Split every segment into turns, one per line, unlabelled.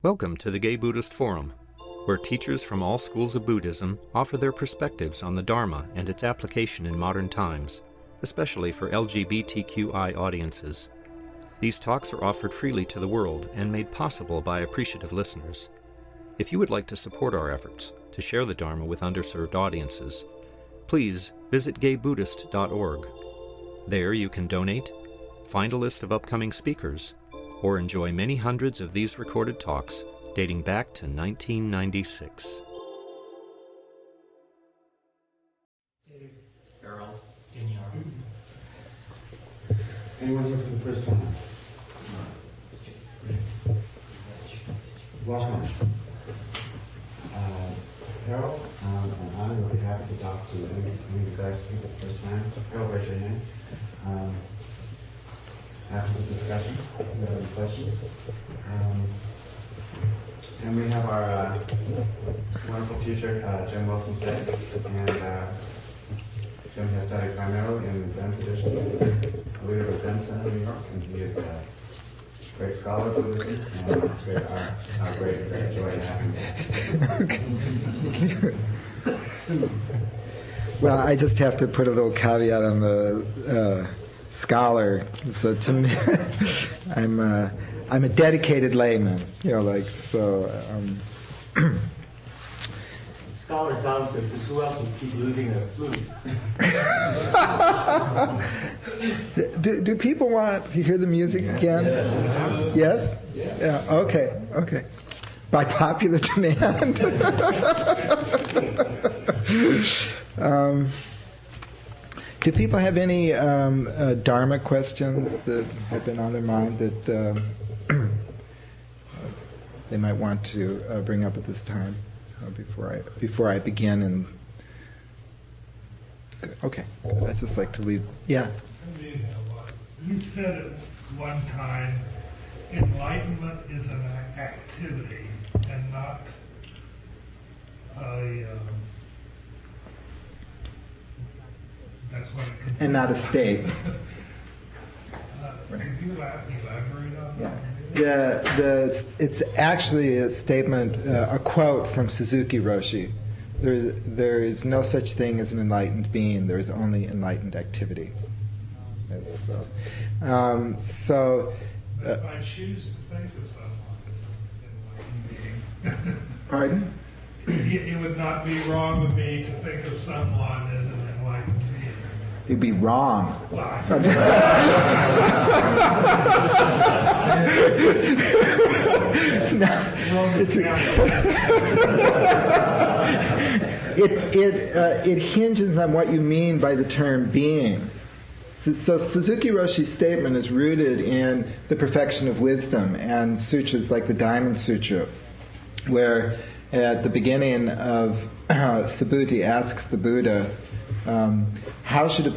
Welcome to the Gay Buddhist Forum, where teachers from all schools of Buddhism offer their perspectives on the Dharma and its application in modern times, especially for LGBTQI audiences. These talks are offered freely to the world and made possible by appreciative listeners. If you would like to support our efforts to share the Dharma with underserved audiences, please visit gaybuddhist.org. There you can donate, find a list of upcoming speakers, or enjoy many hundreds of these recorded talks dating back to 1996.
Dave, Carol, Danielle.
Anyone here for the first time? Welcome. Harold, and I will be happy to talk to any of you guys for the first time. Harold, raise your hand. After the discussion, if you have any questions. And we have our wonderful teacher, Jim Wilson today. And Jim has studied primarily in the Zen tradition, a leader of Zen Center in New York, and he is a great scholar of Buddhism, and it's our great joy to have him.
Well, I just have to put a little caveat on the scholar. So to me, I'm a dedicated layman.
Scholar sounds good, because who else would keep losing their flute?
Do people want to hear the music again? Yes? Yeah. Okay. By popular demand. Do people have any Dharma questions that have been on their mind that they might want to bring up at this time before I begin? And okay, I'd just like to leave. Yeah.
You said at one time, enlightenment is an activity and not a. That's what it consists. And
not a state.
Could you elaborate on that?
Yeah. It's actually a statement, a quote from Suzuki Roshi. There is no such thing as an enlightened being. There is only enlightened activity. So.
If I choose to think of someone as an enlightened being. Pardon? It would not be wrong of me to think of someone as an enlightened being.
You'd be wrong. It hinges on what you mean by the term being. So Suzuki Roshi's statement is rooted in the perfection of wisdom and sutras like the Diamond Sutra, where at the beginning of Subhuti asks the Buddha, how should a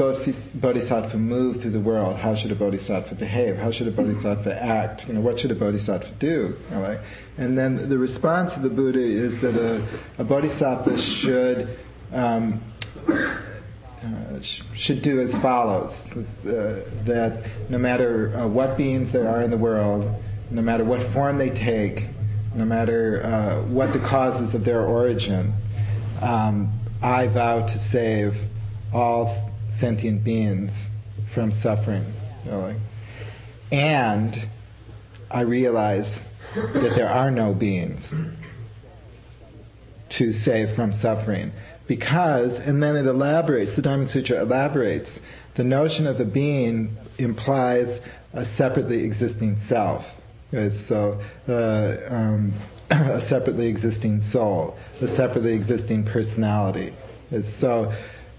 bodhisattva move through the world? How should a bodhisattva behave? How should a bodhisattva act? What should a bodhisattva do? Right? And then the response of the Buddha is that a bodhisattva should do as follows: that no matter what beings there are in the world, no matter what form they take, no matter what the causes of their origin, I vow to save all sentient beings from suffering. And I realize that there are no beings to save from suffering. Because, and then it elaborates, the Diamond Sutra elaborates, the notion of a being implies a separately existing self. So, a separately existing soul, a separately existing personality.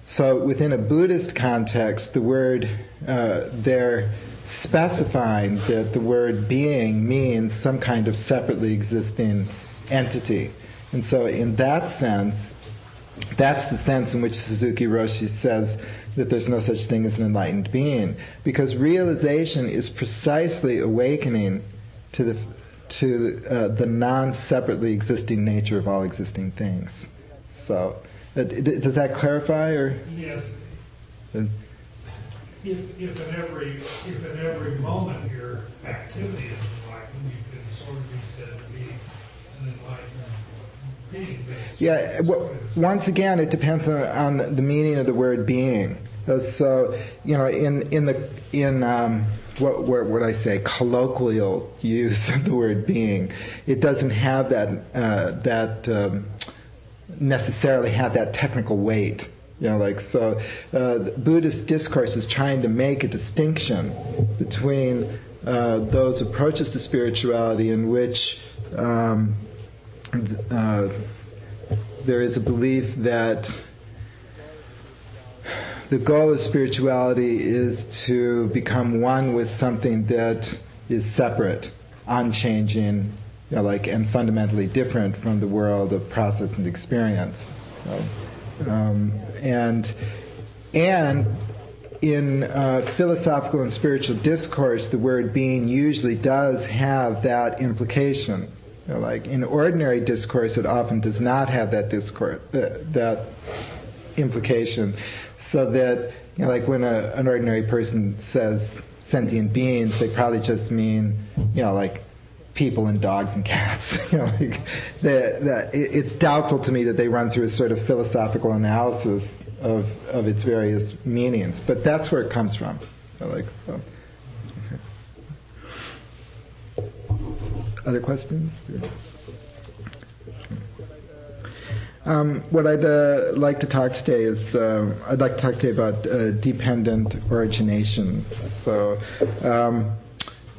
So within a Buddhist context, the word, they're specifying that the word being means some kind of separately existing entity. And so in that sense, that's the sense in which Suzuki Roshi says that there's no such thing as an enlightened being. Because realization is precisely awakening to the non-separately existing nature of all existing things. So, does that clarify, or?
Yes. If in every moment your activity is enlightened, you can sort of be said to be being.
Yeah, well, once again, it depends on the meaning of the word being. So, in what would I say, colloquial use of the word being, it doesn't have necessarily have that technical weight. The Buddhist discourse is trying to make a distinction between those approaches to spirituality in which there is a belief that the goal of spirituality is to become one with something that is separate, unchanging, and fundamentally different from the world of process and experience. And in philosophical and spiritual discourse, the word being usually does have that implication. In ordinary discourse, it often does not have that that implication. So that, when an ordinary person says sentient beings, they probably just mean, people and dogs and cats. It's doubtful to me that they run through a sort of philosophical analysis of its various meanings, but that's where it comes from. Other questions? What I'd like to talk today is I'd like to talk today about dependent origination. So,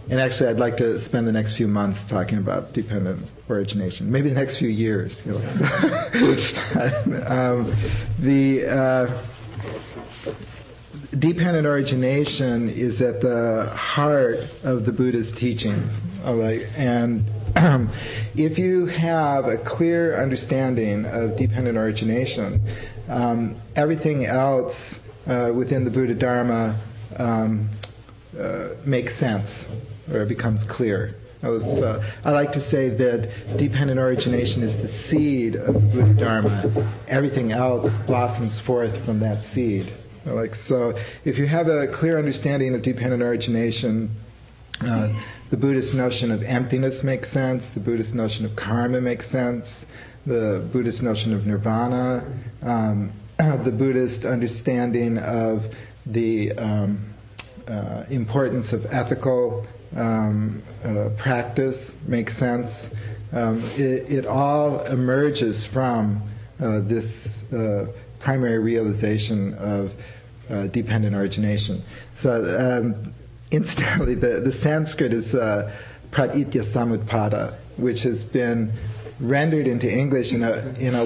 and actually, I'd like to spend the next few months talking about dependent origination. Maybe the next few years. Dependent origination is at the heart of the Buddhist teachings. And if you have a clear understanding of dependent origination, everything else within the Buddha Dharma makes sense, or it becomes clear. I like to say that dependent origination is the seed of the Buddha Dharma. Everything else blossoms forth from that seed. So if you have a clear understanding of dependent origination, the Buddhist notion of emptiness makes sense, the Buddhist notion of karma makes sense, the Buddhist notion of nirvana, the Buddhist understanding of the importance of ethical practice makes sense. It all emerges from this primary realization of dependent origination. So, incidentally, the Sanskrit is pratitya samutpada, which has been rendered into English in a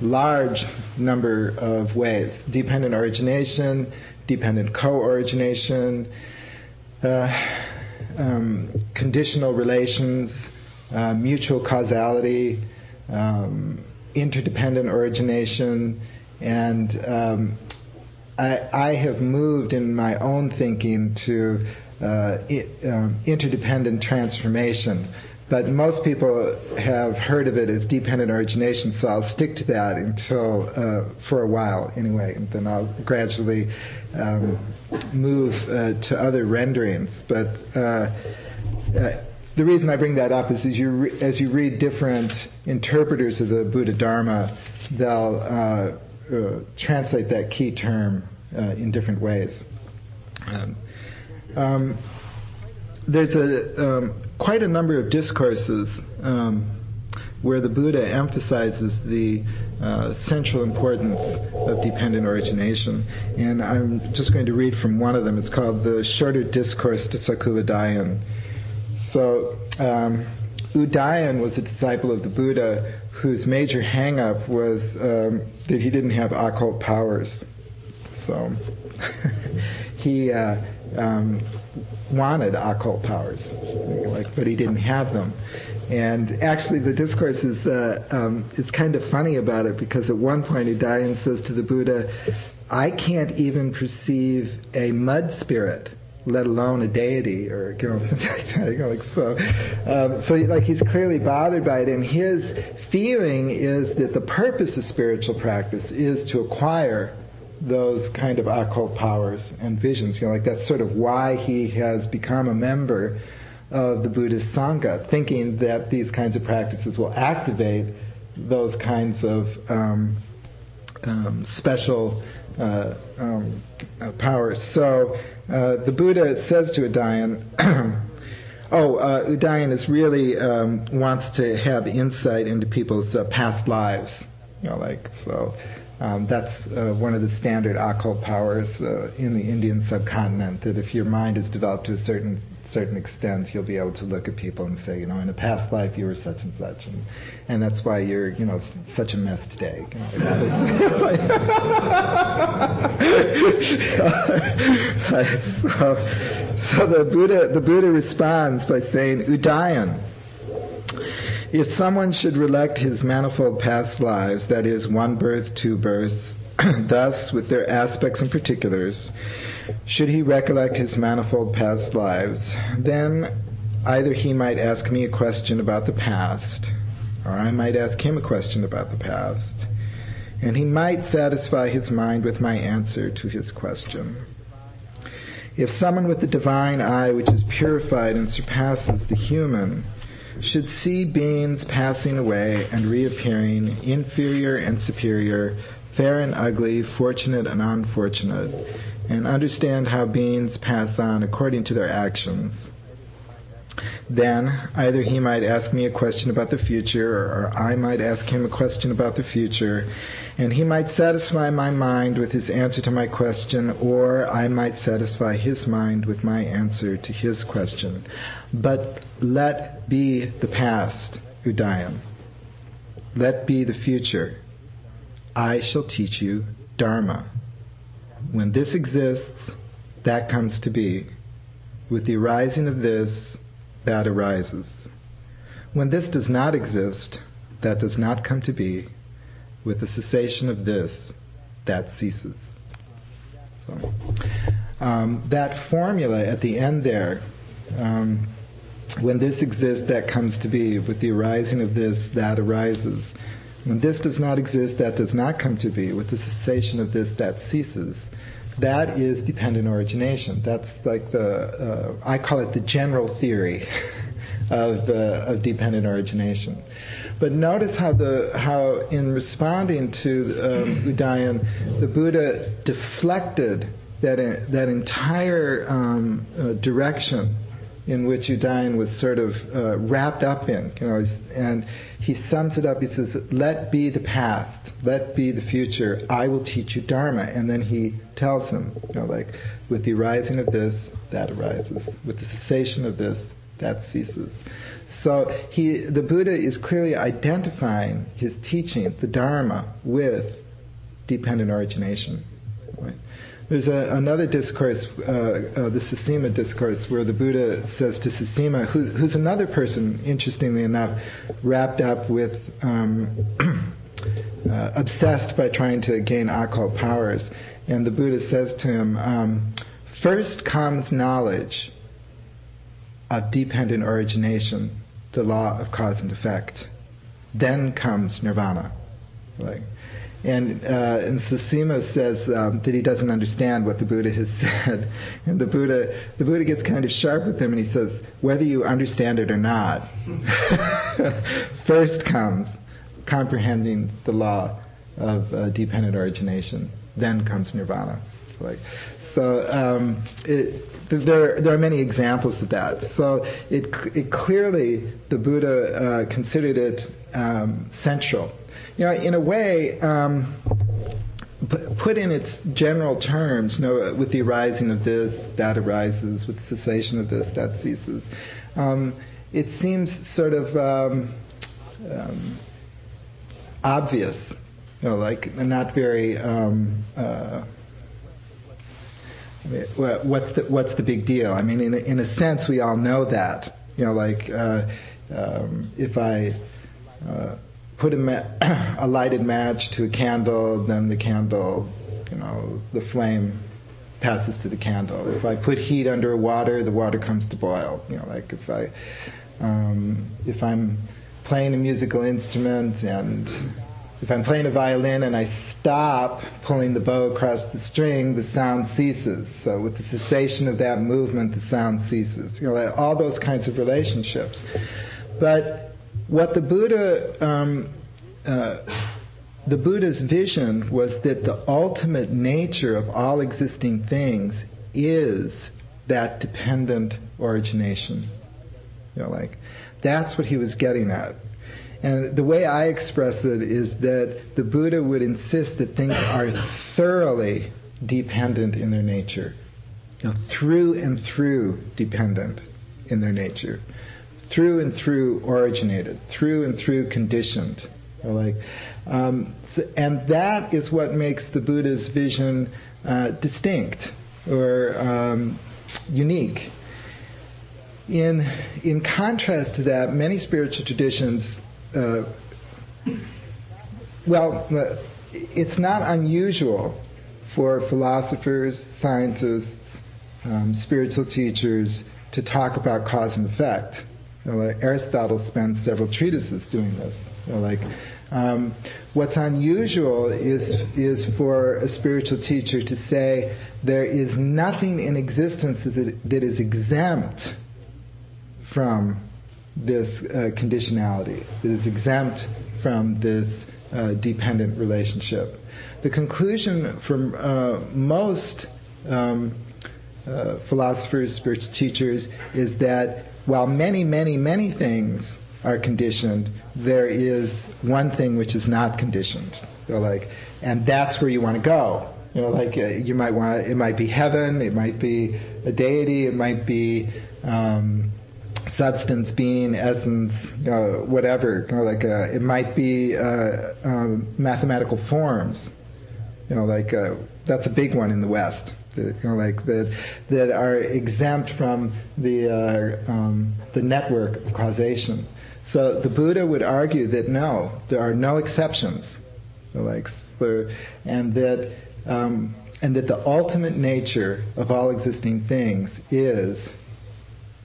large number of ways. Dependent origination, dependent co-origination, conditional relations, mutual causality, interdependent origination, and I have moved in my own thinking to interdependent transformation. But most people have heard of it as dependent origination, so I'll stick to that until, for a while anyway, and then I'll gradually move to other renderings. But the reason I bring that up is as you read different interpreters of the Buddha Dharma, they'll translate that key term in different ways. There's quite a number of discourses where the Buddha emphasizes the central importance of dependent origination. And I'm just going to read from one of them. It's called the Shorter Discourse to Sakuladayan. So, Udayan was a disciple of the Buddha whose major hang-up was that he didn't have occult powers. So, he wanted occult powers, but he didn't have them. And actually, the discourse is it's kind of funny about it, because at one point Udayan says to the Buddha, "I can't even perceive a mud spirit, let alone a deity," or something like that. So he's clearly bothered by it, and his feeling is that the purpose of spiritual practice is to acquire those kind of occult powers and visions. That's sort of why he has become a member of the Buddhist Sangha, thinking that these kinds of practices will activate those kinds of special powers. So the Buddha says to Udayan, Udayan is really wants to have insight into people's past lives. That's one of the standard occult powers in the Indian subcontinent, that if your mind is developed to a certain extent, you'll be able to look at people and say, in a past life you were such and such, and that's why you're, such a mess today. So the Buddha responds by saying, Udayan, if someone should recollect his manifold past lives, that is, one birth, two births, thus, with their aspects and particulars, should he recollect his manifold past lives, then either he might ask me a question about the past, or I might ask him a question about the past, and he might satisfy his mind with my answer to his question. If someone with the divine eye, which is purified and surpasses the human, should see beings passing away and reappearing, inferior and superior, fair and ugly, fortunate and unfortunate, and understand how beings pass on according to their actions, then either he might ask me a question about the future, or I might ask him a question about the future, and he might satisfy my mind with his answer to my question, or I might satisfy his mind with my answer to his question. But let be the past, Udayan. Let be the future. I shall teach you Dharma. When this exists, that comes to be. With the arising of this, that arises. When this does not exist, that does not come to be. With the cessation of this, that ceases. So, that formula at the end there, when this exists, that comes to be. With the arising of this, that arises. When this does not exist, that does not come to be. With the cessation of this, that ceases. That is dependent origination. That's like I call it the general theory of dependent origination. But notice how in responding to Udayan, the Buddha deflected that entire direction in which Udayan was sort of wrapped up in, and he sums it up. He says, "Let be the past, let be the future. I will teach you Dharma." And then he tells him, with the arising of this, that arises. With the cessation of this, that ceases. So the Buddha is clearly identifying his teaching, the Dharma, with dependent origination. Right? There's another discourse, the Susima discourse, where the Buddha says to Susima, who's another person, interestingly enough, wrapped up with, obsessed by trying to gain occult powers, and the Buddha says to him, first comes knowledge of dependent origination, the law of cause and effect. Then comes nirvana. And Susima says that he doesn't understand what the Buddha has said, and the Buddha gets kind of sharp with him, and he says, whether you understand it or not, first comes comprehending the law of dependent origination, then comes nirvana. There are many examples of that. So it clearly, the Buddha considered it central. In a way, put in its general terms, with the arising of this, that arises, with the cessation of this, that ceases. It seems sort of obvious, not very. What's the big deal? I mean, in a sense, we all know that. If I put a lighted match to a candle, then the candle, the flame passes to the candle. If I put heat under water, the water comes to boil. If I'm playing a musical instrument and if I'm playing a violin and I stop pulling the bow across the string, the sound ceases. So with the cessation of that movement, the sound ceases. Like all those kinds of relationships. But what the Buddha's vision was that the ultimate nature of all existing things is that dependent origination. Like that's what he was getting at. And the way I express it is that the Buddha would insist that things are thoroughly dependent in their nature. Through and through dependent in their nature. Through and through originated. Through and through conditioned. And that is what makes the Buddha's vision distinct or unique. In contrast to that, many spiritual traditions, it's not unusual for philosophers, scientists, spiritual teachers to talk about cause and effect. Aristotle spends several treatises doing this. What's unusual is for a spiritual teacher to say there is nothing in existence that is exempt from this conditionality, that is exempt from this dependent relationship. The conclusion from most philosophers, spiritual teachers, is that while many, many, many things are conditioned, there is one thing which is not conditioned. And that's where you want to go. You might want. It might be heaven. It might be a deity. It might be substance, being, essence, whatever. It might be mathematical forms. That's a big one in the West. That are exempt from the network of causation. So the Buddha would argue that no, there are no exceptions, and that the ultimate nature of all existing things is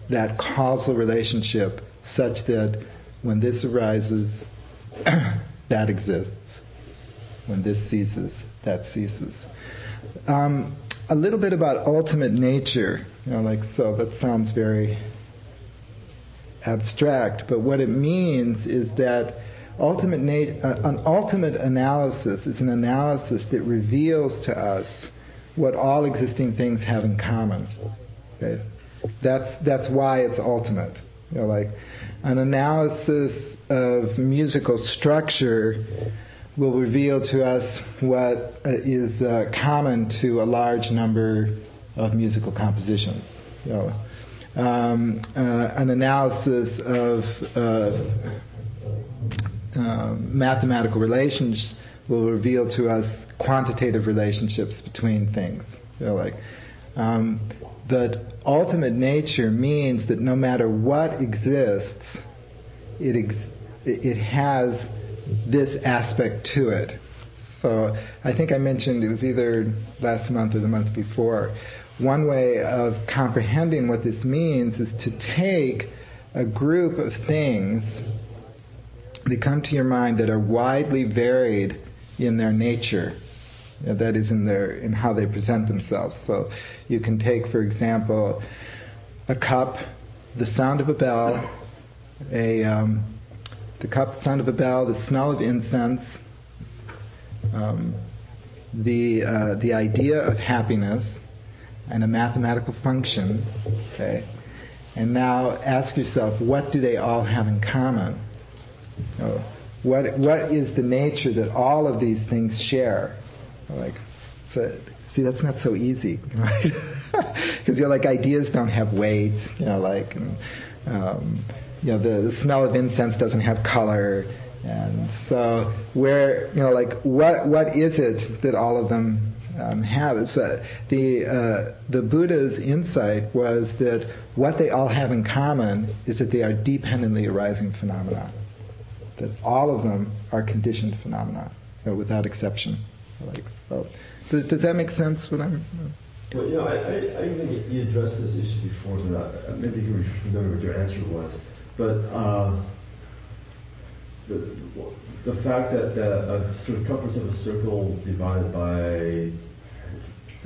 that causal relationship, such that when this arises, that exists. When this ceases, that ceases. A little bit about ultimate nature, so that sounds very abstract, but what it means is that an ultimate analysis is an analysis that reveals to us what all existing things have in common. Okay? That's why it's ultimate. An analysis of musical structure will reveal to us what is common to a large number of musical compositions. An analysis of mathematical relations will reveal to us quantitative relationships between things. But ultimate nature means that no matter what exists, it has this aspect to it. So I think I mentioned, it was either last month or the month before, one way of comprehending what this means is to take a group of things that come to your mind that are widely varied in their nature, that is in how they present themselves. So you can take, for example, a cup, the sound of a bell, the cup, the sound of a bell, the smell of incense, the idea of happiness, and a mathematical function. Okay, and now ask yourself, what do they all have in common? What is the nature that all of these things share? See, that's not so easy, right? Because ideas don't have weights. The smell of incense doesn't have color, and so what is it that all of them have? So the Buddha's insight was that what they all have in common is that they are dependently arising phenomena. That all of them are conditioned phenomena, without exception. Does that make sense? What I'm?
Well, I think you addressed this issue before. Maybe you can remember what your answer was. But the fact that a circumference of a circle divided by,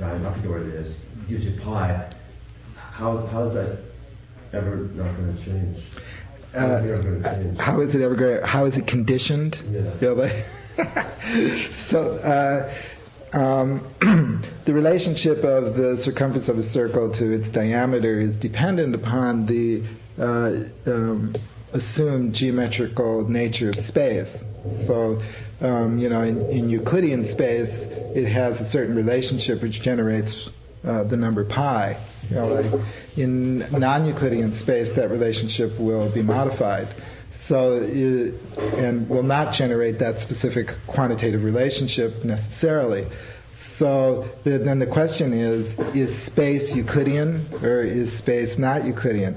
I forget what it is, gives you pi. How is that ever not going to change?
How is it ever going? How is it conditioned?
Yeah.
So the relationship of the circumference of a circle to its diameter is dependent upon the assumed geometrical nature of space. So, in Euclidean space, it has a certain relationship which generates the number pi. In non-Euclidean space, that relationship will be modified. So, and will not generate that specific quantitative relationship necessarily. So then the question is space Euclidean or is space not Euclidean?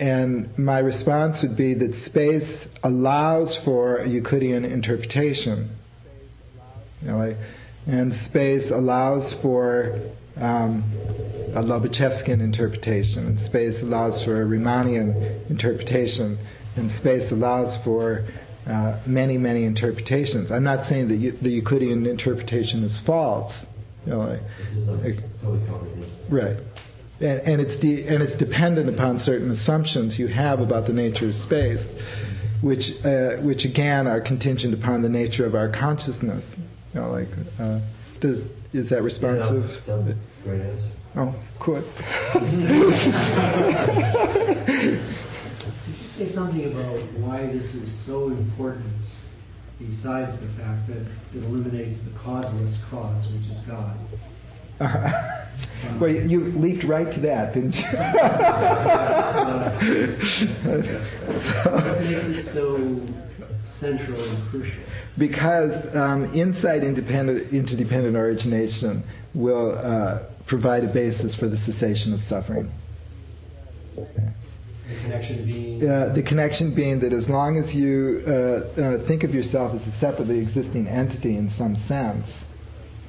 And my response would be that space allows for a Euclidean interpretation. And space allows for a Lobachevskian interpretation, and space allows for a Riemannian interpretation, and space allows for many, many interpretations. I'm not saying that the Euclidean interpretation is false. Right. And it's dependent upon certain assumptions you have about the nature of space, which again are contingent upon the nature of our consciousness. Is that responsive?
Yeah, great answer.
Oh, cool.
Could you say something about why this is so important, besides the fact that it eliminates the causeless cause, which is God?
Well, you leaped right to that, didn't you?
What makes it so central and crucial?
Because insight into dependent origination will provide a basis for the cessation of suffering.
The connection being?
The connection being that as long as you think of yourself as a separately existing entity in some sense,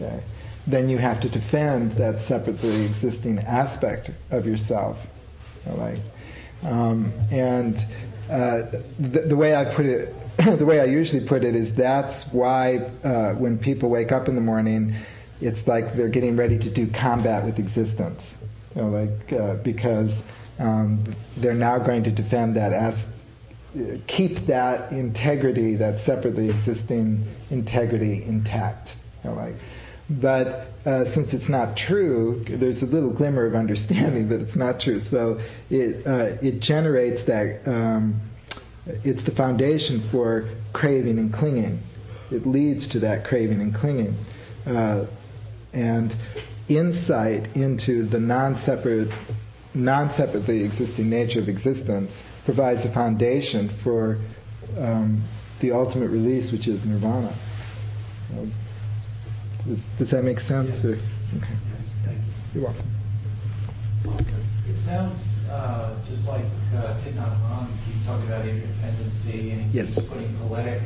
okay, then you have to defend that separately existing aspect of yourself. Right? And the way I put it, the way I usually put it is that's why when people wake up in the morning, it's like they're getting ready to do combat with existence. Because they're now going to defend that keep that integrity, that separately existing integrity intact. But since it's not true, there's a little glimmer of understanding that it's not true. So it generates that. It's the foundation for craving and clinging. It leads to that craving and clinging, and insight into the non-separately existing nature of existence provides a foundation for the ultimate release, which is nirvana. Does that make sense?
Yes.
Okay.
Yes, thank you.
You're welcome.
It sounds just like Thich Nhat Hanh keeps talking about interdependency, and he keeps putting poetic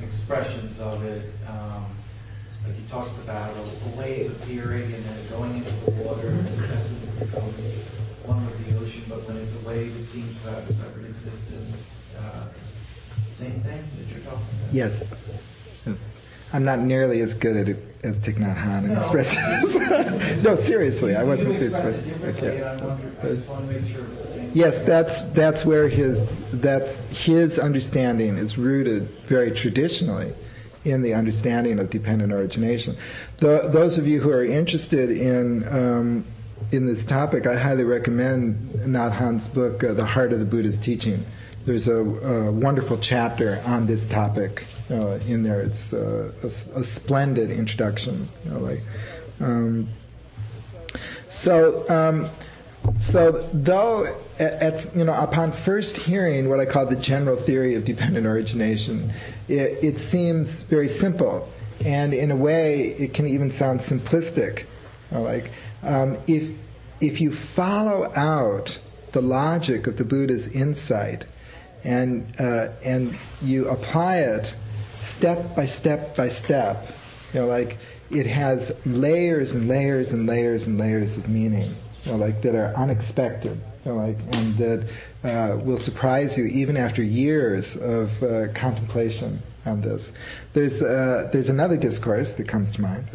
expressions of it. Like he talks about a wave appearing and then going into the water, and its essence becomes one with the ocean, but when it's a wave, it seems to have a separate existence. Same thing that you're talking about?
Yes. I'm not nearly as good at it as Thich Nhat Hanh in expressing this. No, seriously, I wasn't.
You express it differently, and I just want to make sure it's the same.
Yes, that's where his understanding is rooted very traditionally in the understanding of dependent origination. Those of you who are interested in this topic, I highly recommend Nhat Hanh's book, The Heart of the Buddha's Teaching. There's a wonderful chapter on this topic in there. It's a splendid introduction. So though upon first hearing what I call the general theory of dependent origination, it seems very simple, and in a way it can even sound simplistic. If you follow out the logic of the Buddha's insight, and you apply it step by step by step, it has layers and layers and layers and layers of meaning, that are unexpected. and that will surprise you even after years of contemplation on this. There's another discourse that comes to mind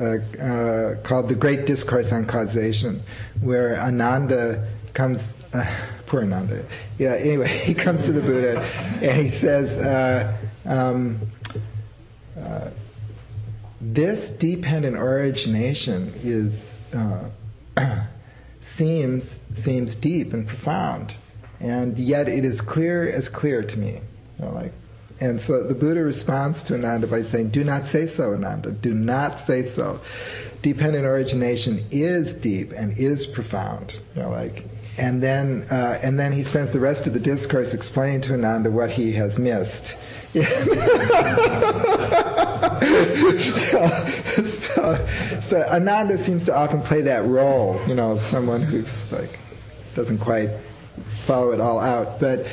called the Great Discourse on Causation, where Ananda comes. Poor Ananda. Yeah. Anyway, he comes to the Buddha and he says, "This dependent origination is seems deep and profound, and yet it is clear as clear to me." And so the Buddha responds to Ananda by saying, "Do not say so, Ananda. Do not say so. Dependent origination is deep and is profound." And then he spends the rest of the discourse explaining to Ananda what he has missed. So Ananda seems to often play that role, of someone who's doesn't quite follow it all out. But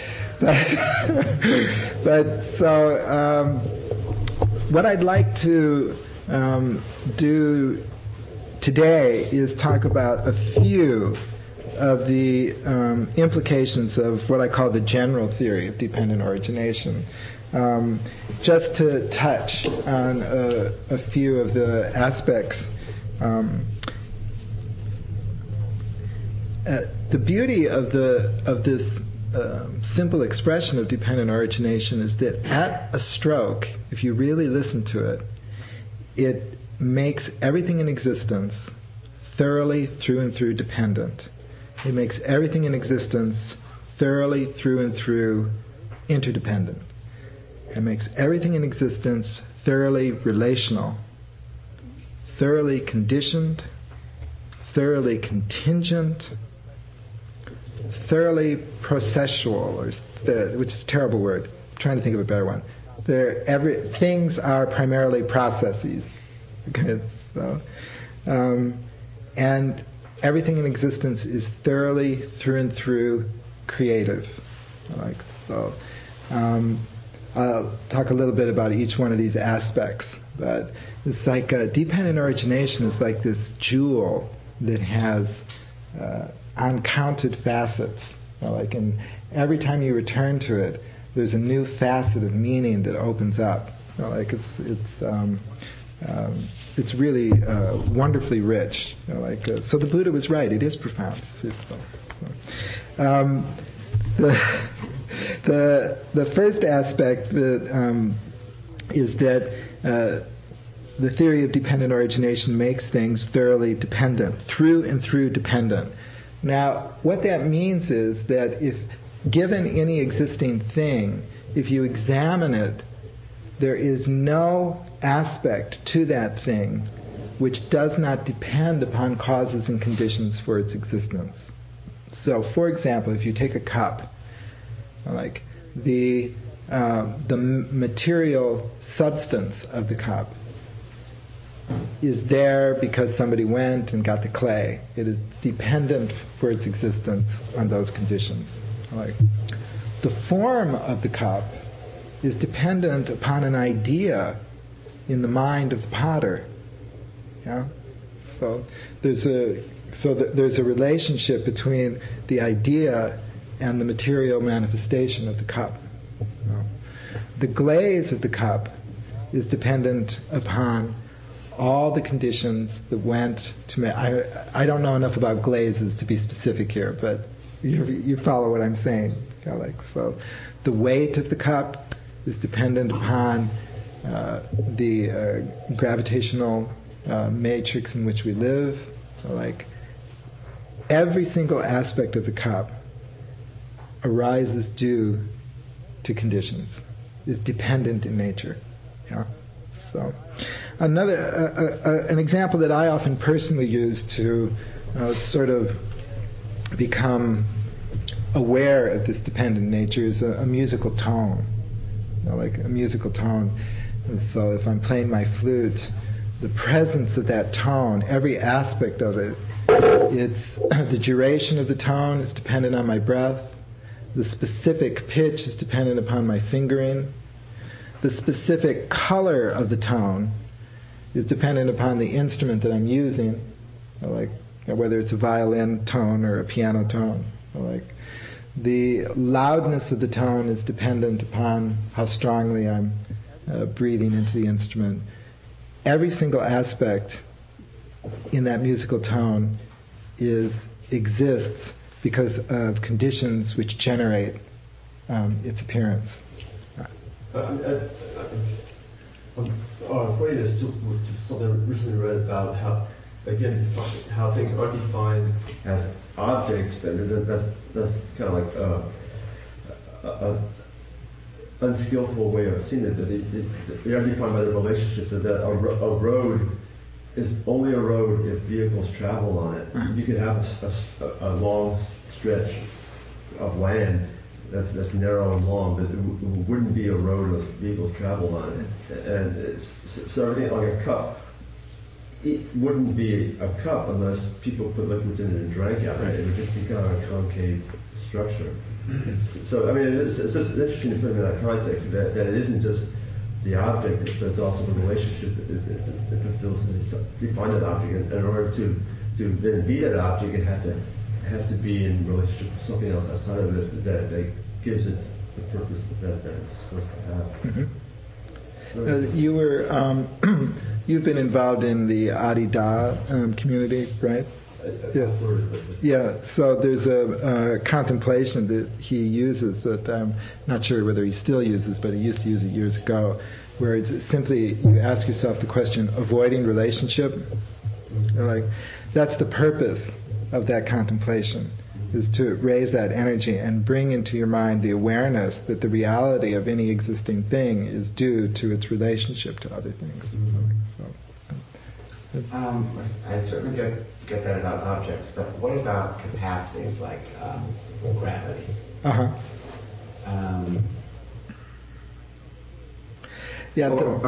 so what I'd like to do today is talk about a few of the implications of what I call the general theory of dependent origination. Just to touch on a few of the aspects. The beauty of this simple expression of dependent origination is that at a stroke, if you really listen to it, it makes everything in existence thoroughly through and through dependent. It makes everything in existence thoroughly through and through interdependent. It makes everything in existence thoroughly relational, thoroughly conditioned, thoroughly contingent, thoroughly processual, which is a terrible word. I'm trying to think of a better one. Things are primarily processes. Okay, so, and everything in existence is thoroughly through and through creative. I'll talk a little bit about each one of these aspects, but it's dependent origination is like this jewel that has uncounted facets. And every time you return to it, there's a new facet of meaning that opens up. It's really wonderfully rich. So the Buddha was right. It is profound. The first aspect that is that the theory of dependent origination makes things thoroughly dependent, through and through dependent. Now, what that means is that if given any existing thing, if you examine it, there is no aspect to that thing which does not depend upon causes and conditions for its existence. So, for example, if you take a cup, the material substance of the cup is there because somebody went and got the clay. It is dependent for its existence on those conditions. The form of the cup is dependent upon an idea in the mind of the potter. Yeah? So there's a relationship between the idea and the material manifestation of the cup. The glaze of the cup is dependent upon all the conditions that went to make. I don't know enough about glazes to be specific here, but you follow what I'm saying. So the weight of the cup is dependent upon the gravitational matrix in which we live. Every single aspect of the cup arises due to conditions, is dependent in nature. Yeah. So, an example that I often personally use to sort of become aware of this dependent nature is a musical tone. A musical tone. And so, if I'm playing my flute, the presence of that tone, every aspect of it, it's the duration of the tone is dependent on my breath. The specific pitch is dependent upon my fingering. The specific color of the tone is dependent upon the instrument that I'm using, whether it's a violin tone or a piano tone. Like, the loudness of the tone is dependent upon how strongly I'm breathing into the instrument. Every single aspect in that musical tone exists because of conditions which generate its appearance.
According to something recently read about how things are defined as objects, but that's kind of like a unskillful way of seeing it. They are defined by the relationship that a road is only a road if vehicles travel on it. You could have a long stretch of land that's narrow and long, but it wouldn't be a road unless vehicles traveled on it. And so everything like a cup, it wouldn't be a cup unless people put liquids in it and drank out of it. It would just be kind of a truncate structure. So I mean, it's just interesting to put it in that context that it isn't just the object, but it's also the relationship that fulfills define that object. And in order to then be that object, it has to be in relationship with something else outside of it that gives it the purpose that it's supposed to have.
Mm-hmm. You've been involved in the Adida community, right? Yeah. So there's a contemplation that he uses, but I'm not sure whether he still uses, but he used to use it years ago, where it's simply you ask yourself the question, avoiding relationship. Like, that's the purpose of that contemplation, is to raise that energy and bring into your mind the awareness that the reality of any existing thing is due to its relationship to other things.
I certainly get that about objects, but what about capacities like gravity? Or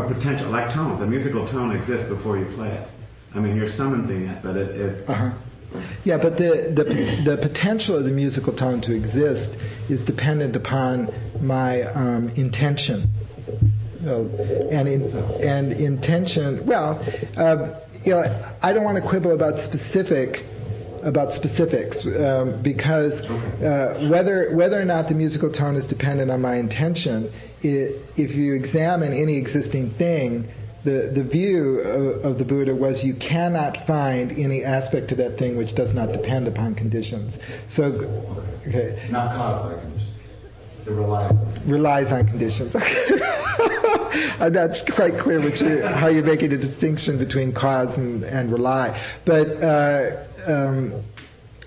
potential, like tones. A musical tone exists before you play it. I mean, you're summoning it, but it
Yeah, but the potential of the musical tone to exist is dependent upon my intention. And intention. Well, I don't want to quibble about specifics because whether or not the musical tone is dependent on my intention, if you examine any existing thing, the view of the Buddha was you cannot find any aspect to that thing which does not depend upon conditions. So, okay.
Not caused by conditions. It
relies on conditions. I'm not quite clear how you're making a distinction between cause and rely. But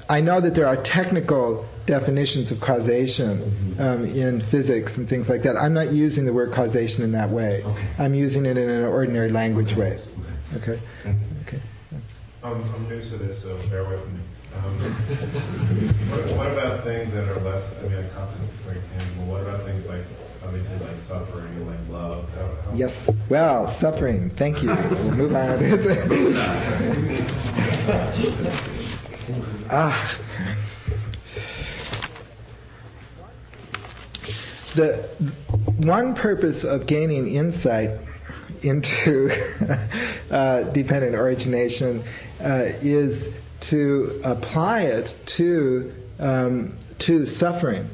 I know that there are technical definitions of causation in physics and things like that. I'm not using the word causation in that way.
Okay.
I'm using it in an ordinary language way. Okay. Okay.
I'm new to this, so bear with me. What about things that are less, concept for example, what about things like, obviously, like suffering, like love?
Yes, well, suffering, thank you. We'll move on. The one purpose of gaining insight into dependent origination is to apply it to suffering.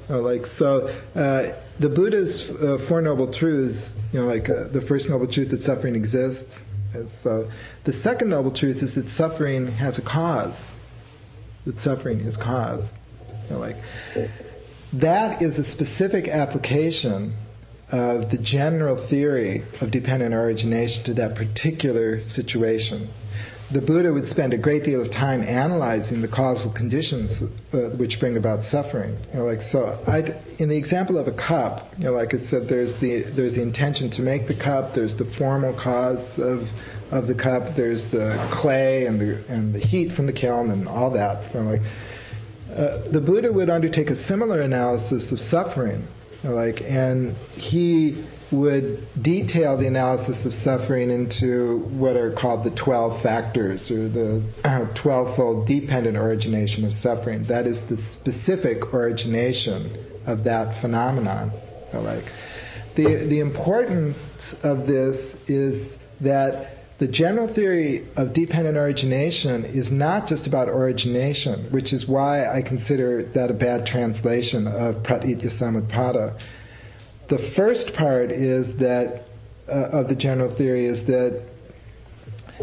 The Buddha's Four Noble Truths, the first noble truth that suffering exists. And so the second noble truth is that suffering has a cause. That suffering is cause. That is a specific application of the general theory of dependent origination to that particular situation. The Buddha would spend a great deal of time analyzing the causal conditions which bring about suffering. In the example of a cup, like I said, there's the intention to make the cup. There's the formal cause of the cup. There's the clay and the heat from the kiln and all that. The Buddha would undertake a similar analysis of suffering, and he would detail the analysis of suffering into what are called the 12 factors, or the 12-fold dependent origination of suffering. That is the specific origination of that phenomenon. The importance of this is that the general theory of dependent origination is not just about origination, which is why I consider that a bad translation of Pratitya Samutpada. The first part is that of the general theory is that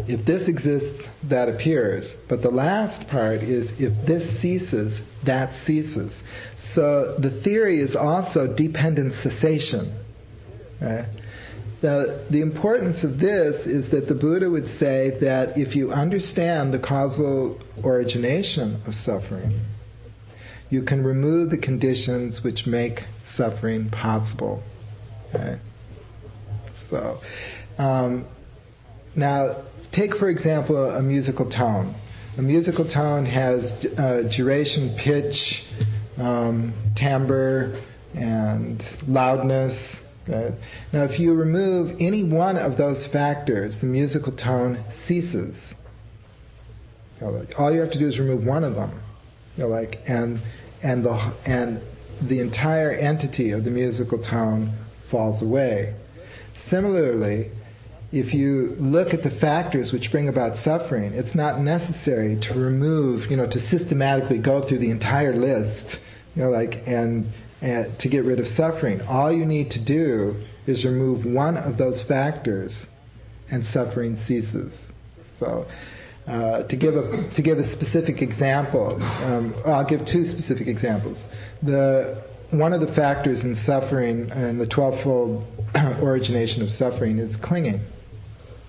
if this exists, that appears. But the last part is if this ceases, that ceases. So the theory is also dependent cessation. Right? The importance of this is that the Buddha would say that if you understand the causal origination of suffering, you can remove the conditions which make suffering possible. Okay? So, now, take for example a musical tone. A musical tone has duration, pitch, timbre, and loudness. Okay? Now, if you remove any one of those factors, the musical tone ceases. All you have to do is remove one of them. And the entire entity of the musical tone falls away. Similarly, if you look at the factors which bring about suffering, it's not necessary to remove, to systematically go through the entire list, and to get rid of suffering. All you need to do is remove one of those factors, and suffering ceases. So, to give a specific example, I'll give two specific examples. One of the factors in suffering and the 12-fold origination of suffering is clinging.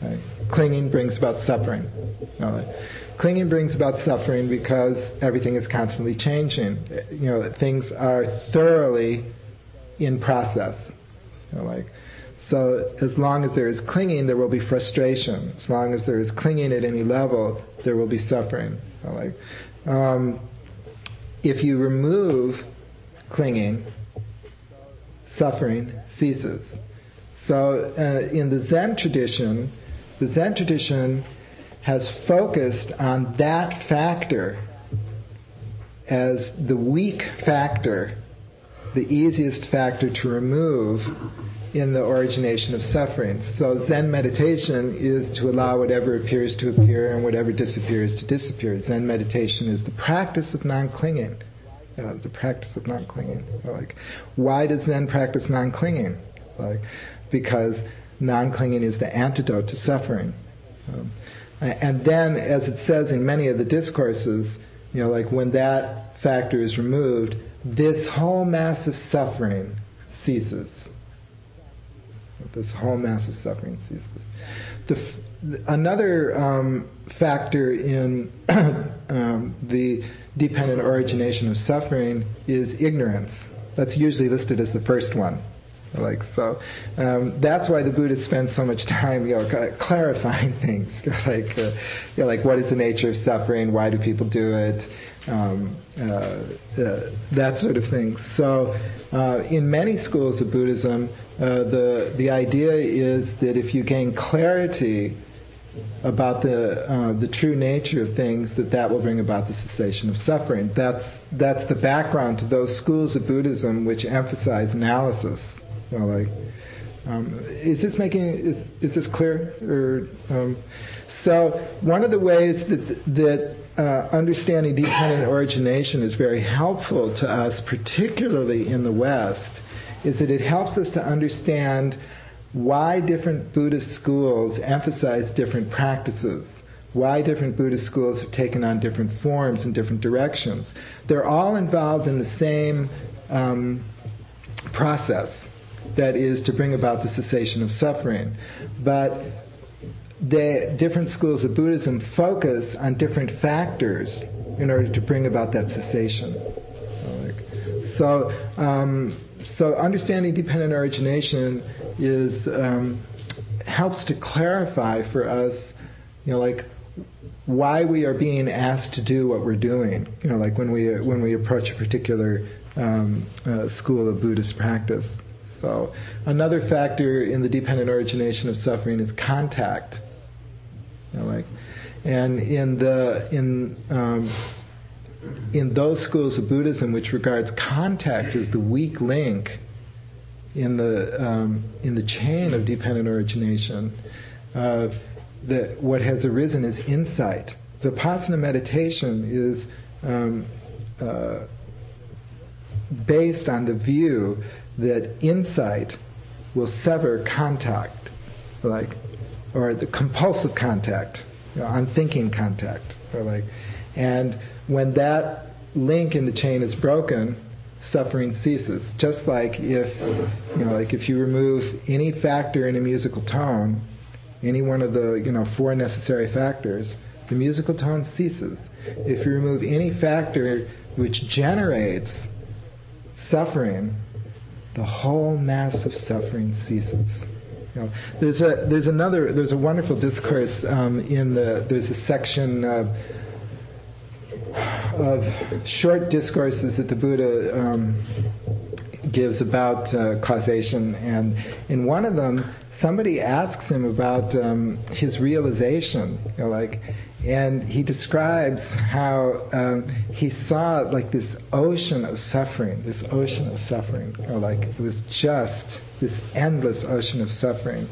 Right? Clinging brings about suffering. Clinging brings about suffering because everything is constantly changing. Things are thoroughly in process. So as long as there is clinging, there will be frustration. As long as there is clinging at any level, there will be suffering. If you remove clinging, suffering ceases. So in the Zen tradition has focused on that factor as the weak factor, the easiest factor to remove in the origination of suffering. So Zen meditation is to allow whatever appears to appear and whatever disappears to disappear. Zen meditation is the practice of non-clinging. The practice of non-clinging. Why does Zen practice non-clinging? Because non-clinging is the antidote to suffering. And then, as it says in many of the discourses, when that factor is removed, this whole mass of suffering ceases. This whole mass of suffering ceases. Another factor in the dependent origination of suffering is ignorance. That's usually listed as the first one. That's why the Buddha spends so much time, clarifying things, like what is the nature of suffering, why do people do it, that sort of thing. So, in many schools of Buddhism, the idea is that if you gain clarity about the true nature of things, that will bring about the cessation of suffering. That's the background to those schools of Buddhism which emphasize analysis. Is this clear? So one of the ways that understanding dependent origination is very helpful to us, particularly in the West, is that it helps us to understand why different Buddhist schools emphasize different practices, why different Buddhist schools have taken on different forms and different directions. They're all involved in the same process, that is to bring about the cessation of suffering. But the different schools of Buddhism focus on different factors in order to bring about that cessation. So understanding dependent origination helps to clarify for us, why we are being asked to do what we're doing. When we approach a particular school of Buddhist practice. So another factor in the dependent origination of suffering is contact. And in those schools of Buddhism which regards contact as the weak link in the chain of dependent origination, what has arisen is insight. Vipassana meditation is based on the view that insight will sever contact, or the compulsive contact, unthinking contact, and when that link in the chain is broken, suffering ceases. Just like if you remove any factor in a musical tone, any one of the 4 necessary factors, the musical tone ceases. If you remove any factor which generates suffering, the whole mass of suffering ceases. There's a wonderful discourse there's a section of short discourses that the Buddha gives about causation, and in one of them somebody asks him about his realization, and he describes how he saw this ocean of suffering, it was just this endless ocean of suffering,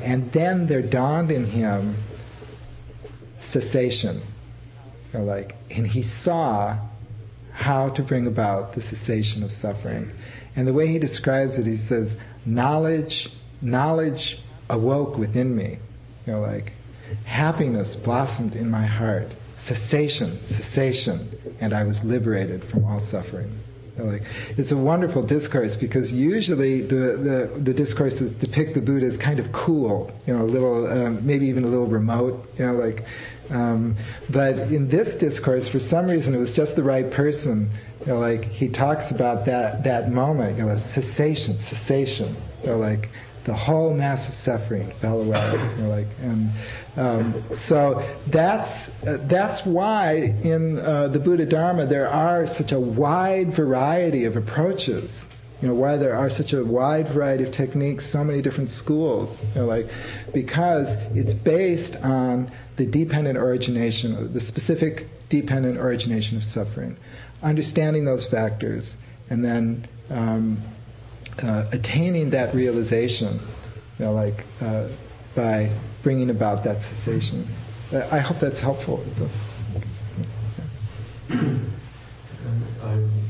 and then there dawned in him cessation, and he saw how to bring about the cessation of suffering. And the way he describes it, he says, knowledge awoke within me, happiness blossomed in my heart, cessation, and I was liberated from all suffering. It's a wonderful discourse, because usually the discourses depict the Buddha as kind of cool, a little, maybe even a little remote, but in this discourse, for some reason, it was just the right person. He talks about that moment, cessation, the whole mass of suffering fell away, so that's why in the Buddha Dharma there are such a wide variety of approaches. Why there are such a wide variety of techniques, so many different schools, because it's based on the dependent origination, the specific dependent origination of suffering, understanding those factors, and then attaining that realization, by bringing about that cessation. I hope that's helpful.
I'm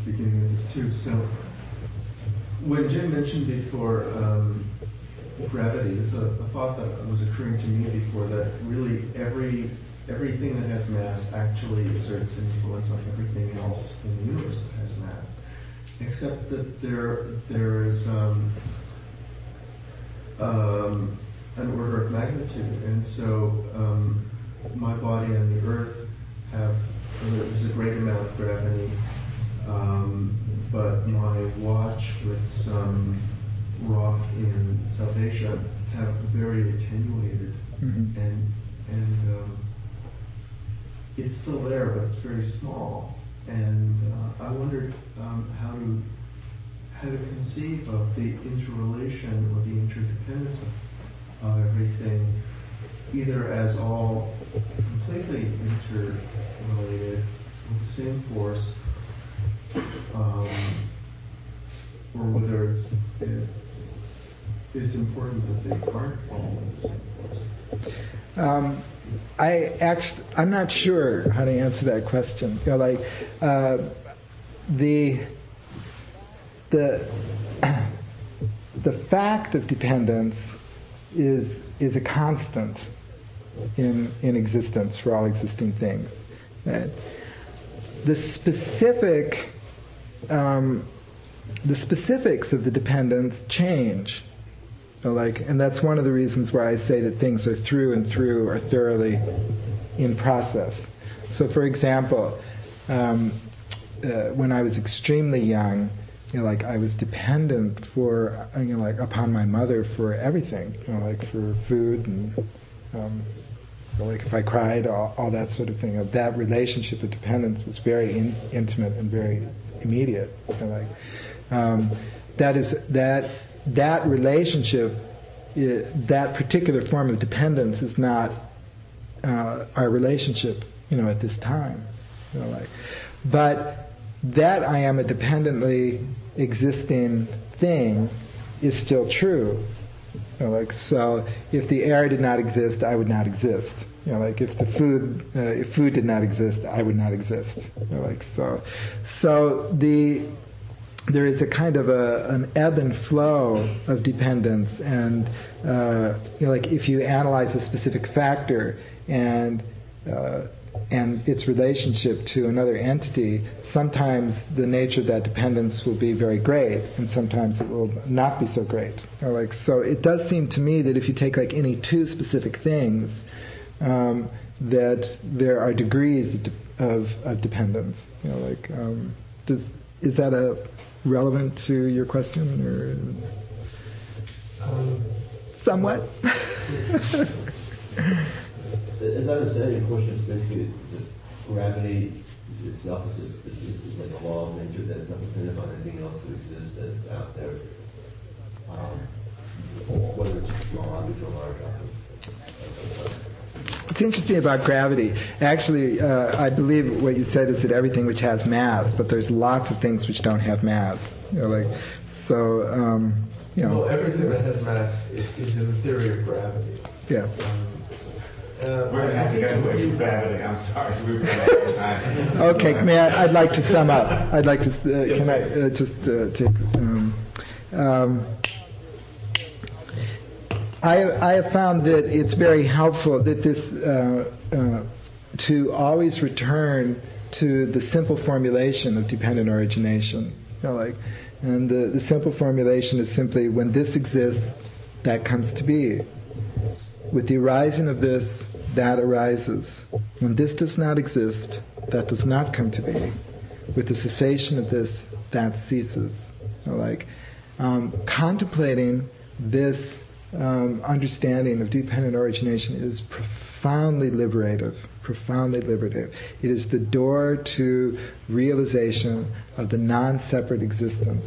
beginning with this too. So, when Jim mentioned before gravity, it's a thought that was occurring to me before, that really everything that has mass actually exerts influence on everything else in the universe that has mass, except that there is an order of magnitude, and so my body and the earth there's a great amount of gravity, but my watch with some rock in South Asia have very attenuated, and it's still there, but it's very small. And I wondered how to conceive of the interrelation or the interdependence of everything, either as all completely interrelated with the same force, or whether it's important that they aren't all in the same force.
I'm not sure how to answer that question. The fact of dependence is a constant in existence for all existing things. The specifics of the dependence change. And that's one of the reasons why I say that things are through and through or thoroughly in process. So, for example, when I was extremely young, I was dependent upon my mother for everything, for food and if I cried, all that sort of thing. That relationship of dependence was very intimate and very immediate. That relationship, that particular form of dependence is not our relationship, at this time. But that I am a dependently existing thing is still true. Like, so if the air did not exist, I would not exist. Like if food did not exist, I would not exist. Like so there is a kind of an ebb and flow of dependence, and like if you analyze a specific factor and its relationship to another entity, sometimes the nature of that dependence will be very great, and sometimes it will not be so great. Like, so it does seem to me that if you take like any two specific things, that there are degrees of dependence. Like, is that relevant to your question, or somewhat?
As I understand your question, is basically that gravity itself is like a law of nature that is not dependent on anything else to exist that's out there, whether it's small objects or large objects.
What's interesting about gravity, actually, I believe what you said is that everything which has mass, but there's lots of things which don't have mass. Well,
everything that has mass is in the theory of gravity.
Yeah.
We're going to have to get away from gravity. I'm sorry. We've been all the time.
Okay, I'd like to sum up. I'd like to, can I just take... I have found that it's very helpful that this to always return to the simple formulation of dependent origination. And the simple formulation is simply, when this exists, that comes to be. With the arising of this, that arises. When this does not exist, that does not come to be. With the cessation of this, that ceases. Contemplating this understanding of dependent origination is profoundly liberative. It is the door to realization of the non-separate existence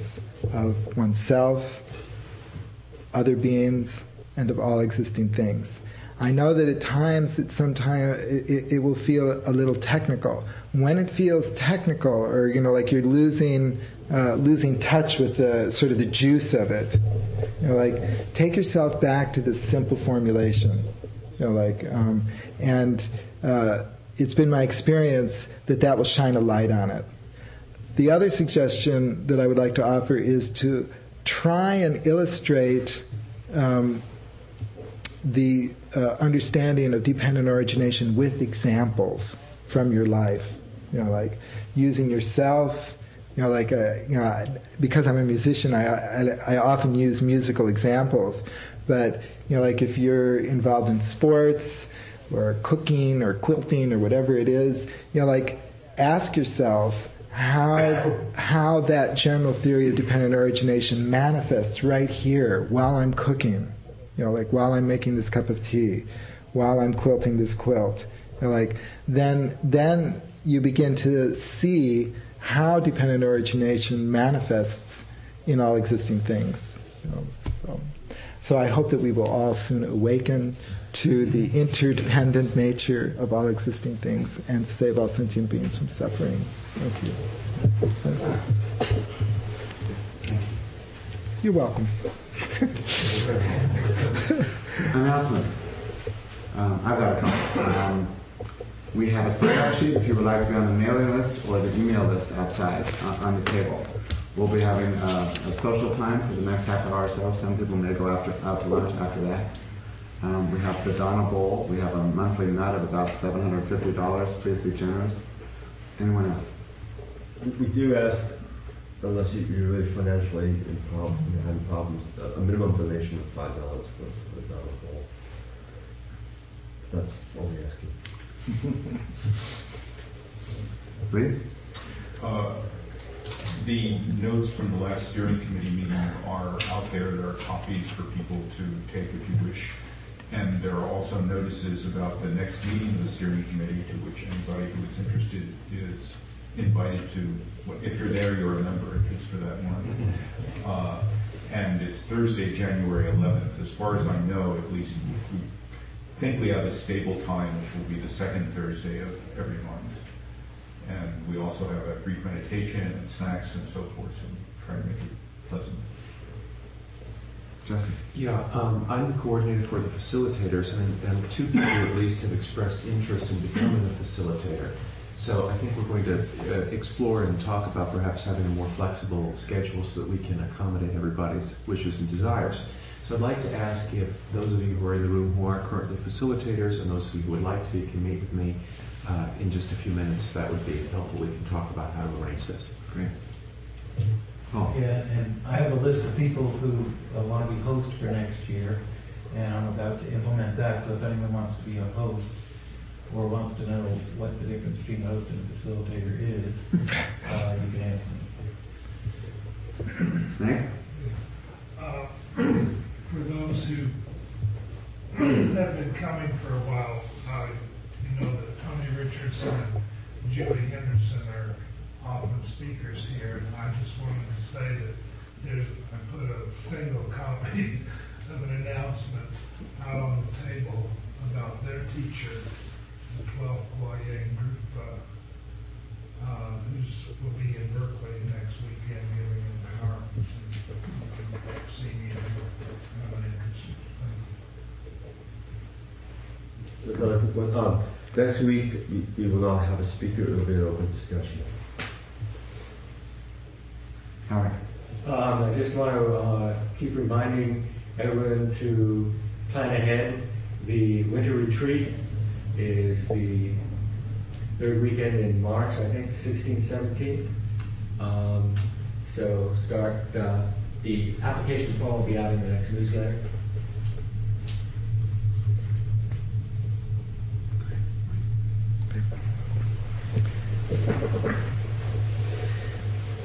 of oneself, other beings, and of all existing things. I know that at times, it will feel a little technical. When it feels technical, or like you're losing touch with the sort of the juice of it, take yourself back to this simple formulation. It's been my experience that will shine a light on it. The other suggestion that I would like to offer is to try and illustrate the understanding of dependent origination with examples from your life. Like using yourself. Because I'm a musician, I often use musical examples. But like if you're involved in sports or cooking or quilting or whatever it is, ask yourself how that general theory of dependent origination manifests right here while I'm cooking. While I'm making this cup of tea, while I'm quilting this quilt. Then you begin to see how dependent origination manifests in all existing things. So I hope that we will all soon awaken to the interdependent nature of all existing things and save all sentient beings from suffering. Thank you. You're welcome.
Announcements. I've got a couple. We have a sign-up sheet if you would like to be on the mailing list or the email list outside on the table. We'll be having a social time for the next half hour or so. Some people may go out to lunch after that. We have the Donna Bowl. We have a monthly nut of about $750. Please be generous. Anyone else?
We do ask, unless you're really financially having problems, a minimum donation of $5 for the Donna Bowl. That's all we're asking.
Please?
The notes from the last steering committee meeting are out there. There are copies for people to take if you wish. And there are also notices about the next meeting of the steering committee, to which anybody who is interested is invited to. If you're there, you're a member, just for that one. And it's Thursday, January 11th. As far as I know, at least we think we have a stable time, which will be the second Thursday of every month. And we also have a brief meditation and snacks and so forth, and try to make it pleasant.
Justin?
Yeah, I'm the coordinator for the facilitators, and two people at least have expressed interest in becoming a facilitator. So I think we're going to explore and talk about perhaps having a more flexible schedule so that we can accommodate everybody's wishes and desires. So I'd like to ask if those of you who are in the room who are currently facilitators and those of you who would like to be can meet with me in just a few minutes. That would be helpful. We can talk about how to arrange this.
Great. Oh.
Yeah, and I have a list of people who want to be host for next year, and I'm about to implement that. So if anyone wants to be a host or wants to know what the difference between a host and a facilitator is, you can ask me.
Snake?
For those who have been coming for a while, you know that Tony Richardson and Julie Henderson are often speakers here, and I just wanted to say that I put a single copy of an announcement out on the table about their teacher, the 12th Guayang group, who will be in Berkeley next weekend giving empowerments, and you can see me if you have an interest.
Another quick one. Next week, we will not have a speaker. It will be an open discussion.
All right.
I just want to keep reminding everyone to plan ahead. The winter retreat is the third weekend in March, I think, 16th, 17th. So start, the application form will be out in the next newsletter.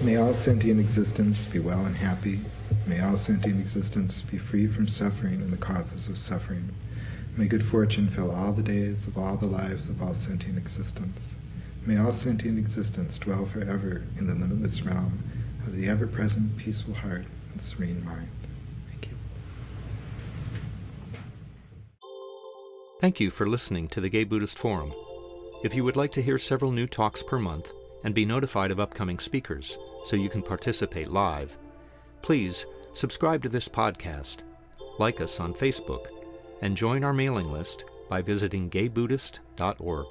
May all sentient existence be well and happy. May all sentient existence be free from suffering and the causes of suffering. May good fortune fill all the days of all the lives of all sentient existence. May all sentient existence dwell forever in the limitless realm of the ever-present peaceful heart and serene mind. Thank you.
Thank you for listening to the Gay Buddhist Forum. If you would like to hear several new talks per month and be notified of upcoming speakers so you can participate live, please subscribe to this podcast, like us on Facebook, and join our mailing list by visiting gaybuddhist.org.